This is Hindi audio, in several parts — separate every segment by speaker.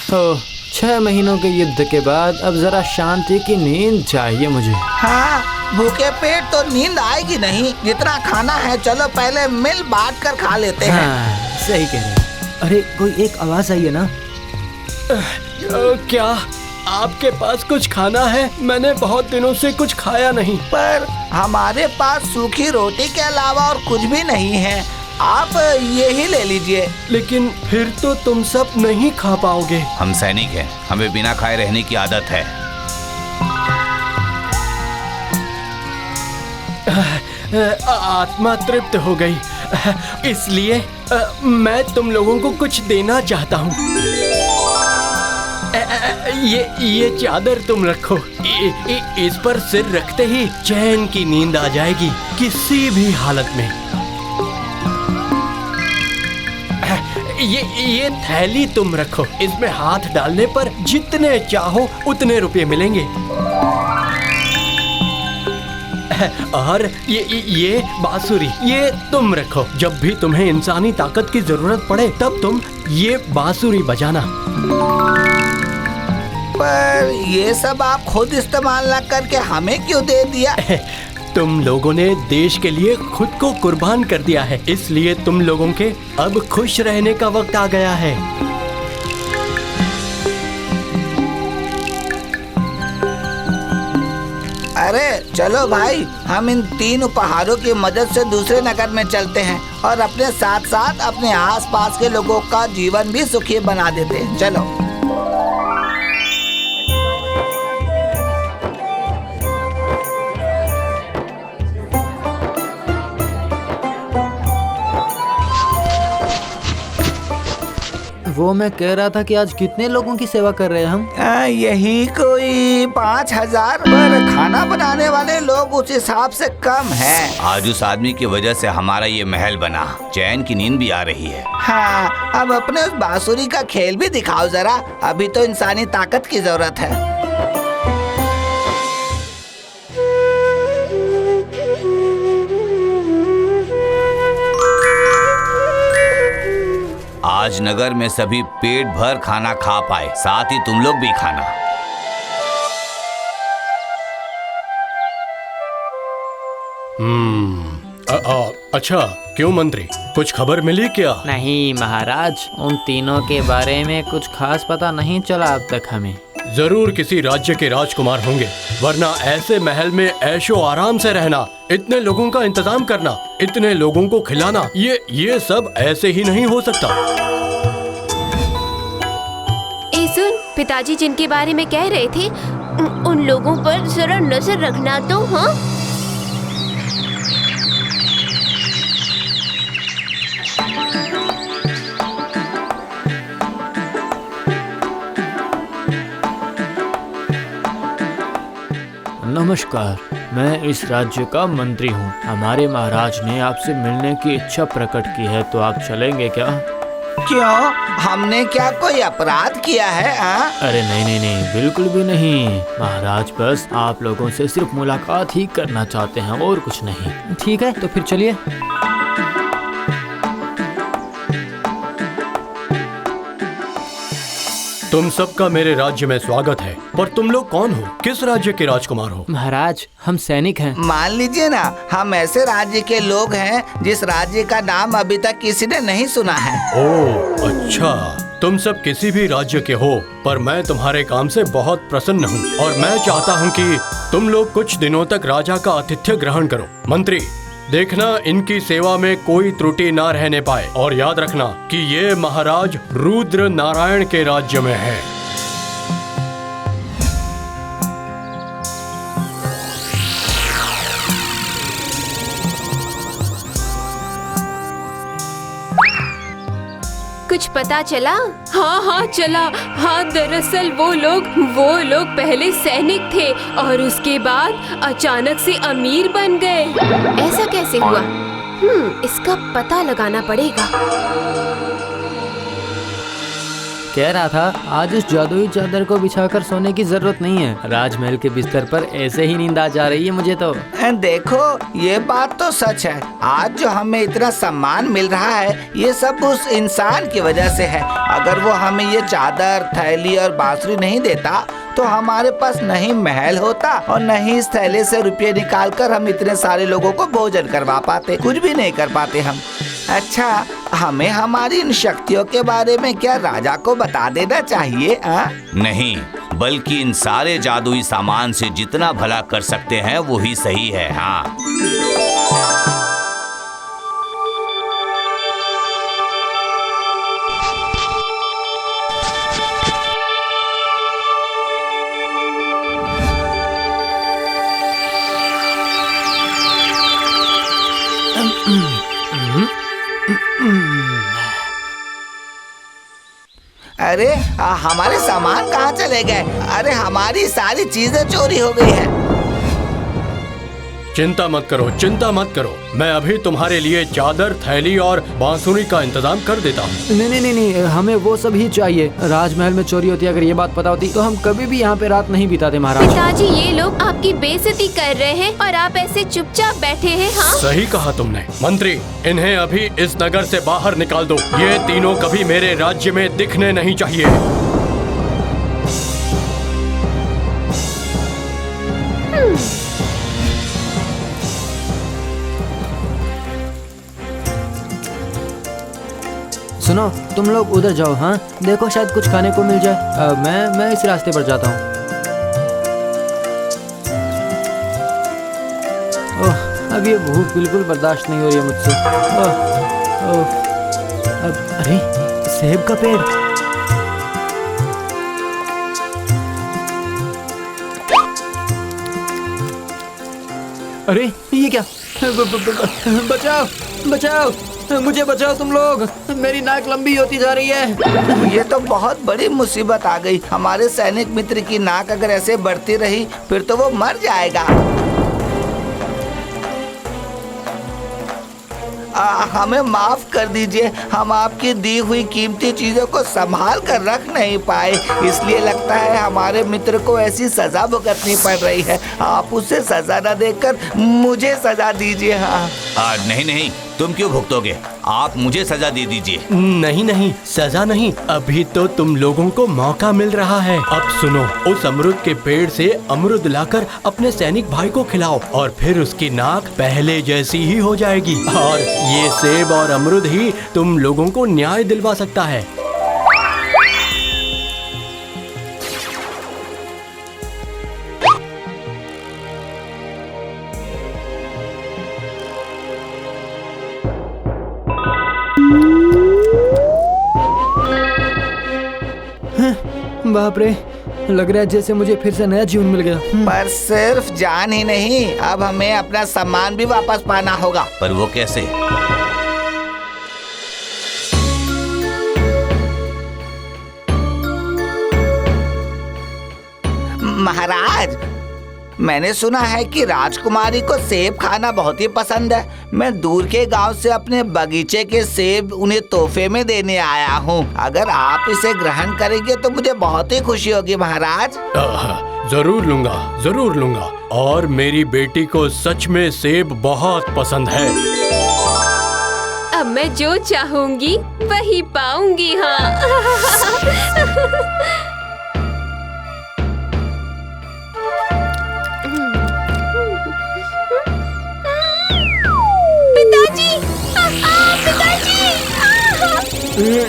Speaker 1: ओह, 6 महीनों के युद्ध के बाद अब जरा शांति की नींद चाहिए मुझे।
Speaker 2: हाँ, भूखे पेट तो नींद आएगी नहीं। जितना खाना है चलो पहले मिल बांट कर खा लेते हैं।
Speaker 1: हाँ, सही कह रहे हैं।
Speaker 3: अरे कोई एक आवाज आई है ना?
Speaker 4: क्या आपके पास कुछ खाना है? मैंने बहुत दिनों से कुछ खाया नहीं।
Speaker 2: पर हमारे पास सूखी रोटी के अलावा और कुछ भी नहीं है। आप ये ही ले लीजिए।
Speaker 4: लेकिन फिर तो तुम सब नहीं खा पाओगे।
Speaker 5: हम सैनिक हैं, हमें बिना खाए रहने की आदत है।
Speaker 4: आत्मा तृप्त हो गई, इसलिए मैं तुम लोगों को कुछ देना चाहता हूँ। ये चादर तुम रखो। इस पर सिर रखते ही चैन की नींद आ जाएगी किसी भी हालत में। ये थैली तुम रखो, इसमें हाथ डालने पर जितने चाहो उतने रुपए मिलेंगे। और ये बांसुरी ये तुम रखो, जब भी तुम्हें इंसानी ताकत की जरूरत पड़े तब तुम ये बांसुरी बजाना।
Speaker 2: पर ये सब आप खुद इस्तेमाल न करके हमें क्यों दे दिया?
Speaker 4: तुम लोगों ने देश के लिए खुद को कुर्बान कर दिया है, इसलिए तुम लोगों के अब खुश रहने का वक्त आ गया है।
Speaker 2: अरे चलो भाई, हम इन 3 उपहारों की मदद से दूसरे नगर में चलते हैं और अपने साथ साथ अपने आसपास के लोगों का जीवन भी सुखी बना देते हैं। चलो।
Speaker 3: वो मैं कह रहा था कि आज कितने लोगों की सेवा कर रहे हैं हम?
Speaker 2: यही कोई 5000, पर खाना बनाने वाले लोग उस हिसाब से कम हैं।
Speaker 5: आज उस आदमी की वजह से हमारा ये महल बना। चैन की नींद भी आ रही है।
Speaker 2: हाँ, अब अपने उस बांसुरी का खेल भी दिखाओ जरा। अभी तो इंसानी ताकत की जरूरत है।
Speaker 5: आज नगर में सभी पेट भर खाना खा पाए, साथ ही तुम लोग भी खाना।
Speaker 4: अच्छा, क्यों मंत्री, कुछ खबर मिली क्या?
Speaker 1: नहीं महाराज, उन तीनों के बारे में कुछ खास पता नहीं चला अब तक हमें।
Speaker 4: जरूर किसी राज्य के राजकुमार होंगे, वरना ऐसे महल में ऐशो आराम से रहना, इतने लोगों का इंतजाम करना, इतने लोगों को खिलाना, ये सब ऐसे ही नहीं हो सकता।
Speaker 6: ए सुन, पिताजी जिनके बारे में कह रहे थे उन लोगों पर जरा नजर रखना तो। हाँ,
Speaker 1: नमस्कार, मैं इस राज्य का मंत्री हूँ। हमारे महाराज ने आपसे मिलने की इच्छा प्रकट की है, तो आप चलेंगे क्या?
Speaker 2: क्यों, हमने क्या कोई अपराध किया है?
Speaker 1: अरे नहीं, बिल्कुल भी नहीं। महाराज बस आप लोगों से सिर्फ मुलाकात ही करना चाहते हैं और कुछ नहीं।
Speaker 3: ठीक है, तो फिर चलिए।
Speaker 4: तुम सबका मेरे राज्य में स्वागत है, पर तुम लोग कौन हो? किस राज्य के राजकुमार हो?
Speaker 1: महाराज, हम सैनिक हैं।
Speaker 2: मान लीजिए ना, हम ऐसे राज्य के लोग हैं जिस राज्य का नाम अभी तक किसी ने नहीं सुना है।
Speaker 4: ओह अच्छा, तुम सब किसी भी राज्य के हो, पर मैं तुम्हारे काम से बहुत प्रसन्न हूँ और मैं चाहता हूँ कि तुम लोग कुछ दिनों तक राजा का आतिथ्य ग्रहण करो। मंत्री, देखना इनकी सेवा में कोई त्रुटि ना रहने पाए, और याद रखना कि ये महाराज रुद्र नारायण के राज्य में है।
Speaker 6: कुछ पता चला? हाँ चला। हाँ, दरअसल वो लोग पहले सैनिक थे और उसके बाद अचानक से अमीर बन गए। ऐसा कैसे हुआ? इसका पता लगाना पड़ेगा।
Speaker 3: कह रहा था आज उस जादुई चादर को बिछाकर सोने की जरूरत नहीं है। राजमहल के बिस्तर पर ऐसे ही नींद आ जा रही है मुझे तो।
Speaker 2: देखो ये बात तो सच है। आज जो हमें इतना सम्मान मिल रहा है ये सब उस इंसान की वजह से है। अगर वो हमें ये चादर, थैली और बांसुरी नहीं देता तो हमारे पास नहीं महल होता और नहीं इस थैले से रुपये निकालकर हम इतने सारे लोगों को भोजन करवा पाते। कुछ भी नहीं कर पाते हम। अच्छा, हमें हमारी इन शक्तियों के बारे में क्या राजा को बता देना चाहिए?
Speaker 5: नहीं, बल्कि इन सारे जादुई सामान से जितना भला कर सकते हैं वो ही सही है। हाँ,
Speaker 2: अरे हमारे सामान कहाँ चले गए? अरे हमारी सारी चीजें चोरी हो गई है।
Speaker 4: चिंता मत करो, चिंता मत करो। मैं अभी तुम्हारे लिए चादर, थैली और बांसुरी का इंतजाम कर देता हूँ।
Speaker 3: नहीं, हमें वो सब ही चाहिए। राजमहल में चोरी होती, अगर ये बात पता होती तो हम कभी भी यहाँ पे रात नहीं बिताते महाराज।
Speaker 6: पिताजी, ये लोग आपकी बेइज्जती कर रहे हैं और आप ऐसे चुपचाप बैठे हैं। हाँ,
Speaker 4: सही कहा तुमने। मंत्री, इन्हें अभी इस नगर से बाहर निकाल दो। ये तीनों कभी मेरे राज्य में दिखने नहीं चाहिए।
Speaker 3: सुनो, तुम लोग उधर जाओ। हाँ, देखो शायद कुछ खाने को मिल जाए। मैं इस रास्ते पर जाता हूँ। ओह, अब ये भूख बिल्कुल बर्दाश्त नहीं हो रही है मुझसे। अरे सेब का पेड़। अरे ये क्या? बचाओ बचाओ, मुझे बचाओ तुम लोग, मेरी नाक लंबी होती जा रही है।
Speaker 2: ये तो बहुत बड़ी मुसीबत आ गई। हमारे सैनिक मित्र की नाक अगर ऐसे बढ़ती रही फिर तो वो मर जाएगा। हमें माफ कर दीजिए, हम आपकी दी हुई कीमती चीजों को संभाल कर रख नहीं पाए, इसलिए लगता है हमारे मित्र को ऐसी सजा भुगतनी पड़ रही है। आप उसे सजा न देकर मुझे सजा दीजिए। हाँ,
Speaker 5: नहीं, तुम क्यों भुगतोगे? आप मुझे सजा दे दीजिए।
Speaker 4: नहीं, सजा नहीं। अभी तो तुम लोगों को मौका मिल रहा है। अब सुनो, उस अमरुद के पेड़ से अमरुद लाकर अपने सैनिक भाई को खिलाओ और फिर उसकी नाक पहले जैसी ही हो जाएगी। और ये सेब और अमरुद ही तुम लोगों को न्याय दिलवा सकता है।
Speaker 3: बाप रे, लग रहा है जैसे मुझे फिर से नया जीवन मिल गया।
Speaker 2: पर सिर्फ जान ही नहीं, अब हमें अपना सम्मान भी वापस पाना होगा।
Speaker 5: पर वो कैसे?
Speaker 2: महाराज, मैंने सुना है कि राजकुमारी को सेब खाना बहुत ही पसंद है। मैं दूर के गांव से अपने बगीचे के सेब उन्हें तोहफे में देने आया हूं। अगर आप इसे ग्रहण करेंगे तो मुझे बहुत ही खुशी होगी महाराज।
Speaker 4: जरूर लूंगा। और मेरी बेटी को सच में सेब बहुत पसंद है।
Speaker 6: अब मैं जो चाहूंगी वही पाऊंगी। हाँ।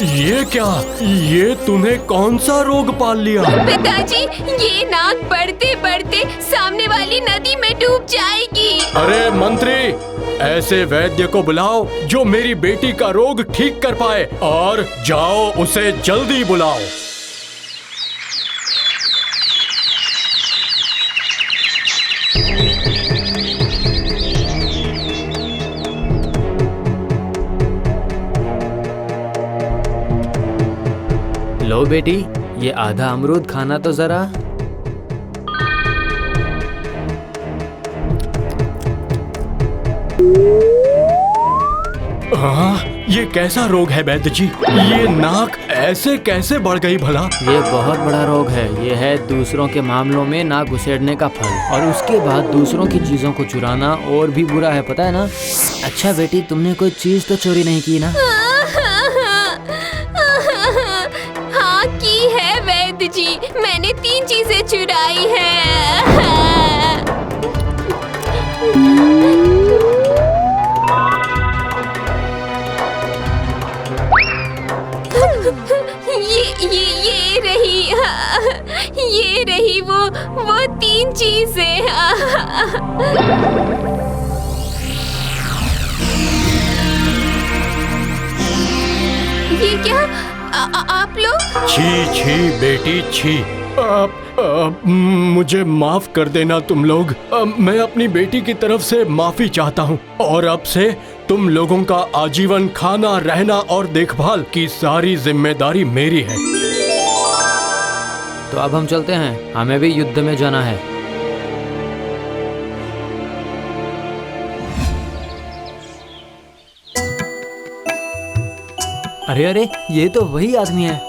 Speaker 4: ये क्या? ये तुम्हें कौन सा रोग पाल लिया?
Speaker 6: पिताजी, ये नाक बढ़ते बढ़ते सामने वाली नदी में डूब जाएगी।
Speaker 4: अरे मंत्री, ऐसे वैद्य को बुलाओ जो मेरी बेटी का रोग ठीक कर पाए, और जाओ उसे जल्दी बुलाओ।
Speaker 3: लो बेटी, ये आधा अमरूद खाना तो जरा।
Speaker 4: ये कैसा रोग है वैद्य जी? ये नाक ऐसे कैसे बढ़ गई भला?
Speaker 1: ये बहुत बड़ा रोग है। ये है दूसरों के मामलों में नाक घुसेड़ने का फल, और उसके बाद दूसरों की चीजों को चुराना और भी बुरा है, पता है ना? अच्छा बेटी, तुमने कोई चीज तो चोरी नहीं की ना?
Speaker 6: हाँ की है वैद्य जी, मैंने 3 चीजें चुराई है। ये रही वो 3 चीजें। ये क्या आप लोग?
Speaker 4: छी छी बेटी छी। मुझे माफ कर देना तुम लोग। मैं अपनी बेटी की तरफ से माफी चाहता हूँ, और अब से तुम लोगों का आजीवन खाना, रहना और देखभाल की सारी जिम्मेदारी मेरी है।
Speaker 1: तो अब हम चलते हैं, हमें भी युद्ध में जाना है। अरे अरे, ये तो वही आदमी है।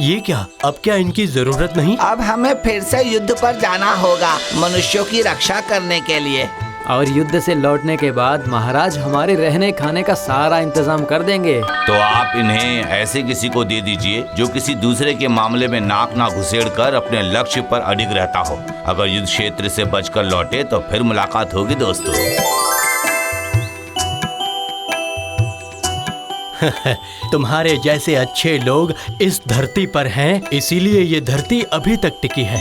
Speaker 4: ये क्या? अब क्या इनकी जरूरत नहीं?
Speaker 2: अब हमें फिर से युद्ध पर जाना होगा मनुष्यों की रक्षा करने के लिए।
Speaker 1: और युद्ध से लौटने के बाद महाराज हमारे रहने खाने का सारा इंतजाम कर देंगे।
Speaker 5: तो आप इन्हें ऐसे किसी को दे दीजिए जो किसी दूसरे के मामले में नाक ना घुसेड़ कर अपने लक्ष्य पर अडिग रहता हो। अगर युद्ध क्षेत्र से बचकर लौटे तो फिर मुलाकात होगी दोस्तों।
Speaker 4: तुम्हारे जैसे अच्छे लोग इस धरती पर हैं, इसीलिए ये धरती अभी तक टिकी है।